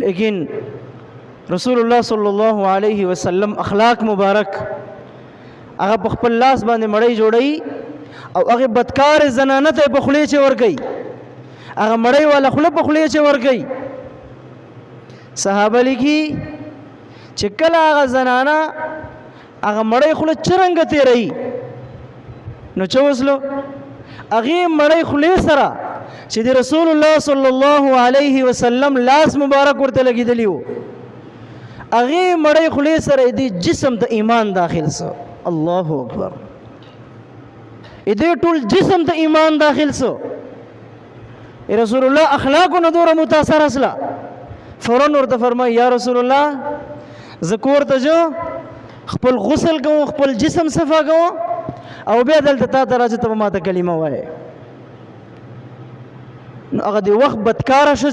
لیکن رسول الله صلی الله علیه وسلم اخلاق مبارک هغه په خپل لاس باندې مړی جوړی او هغه بدکار زنانه ته په خولې چې ورګي هغه مړی والا خوله په خولې چې ورګي صحابه لیکي چې کله هغه زنانه هغه مړی خوله چرنګ تیری نو چې وسلو هغه مړی خولې سره چې د رسول الله صلی الله علیه وسلم لاس مبارک ورته لګیدلی وو هغه مړی خولې سره د جسم ته ایمان داخل سو الله اکبر دې ټول جسم ته ایمان داخل سو رسول الله اخلاق نو دوره متاثر اسلا فورن ورته فرمای یا رسول الله ذکر ته جو خپل غسل کوم خپل جسم صفا کوم او بیا دلته تا راځه ته ما ته کلمه وایي نو هغه د وخت بدکاره شو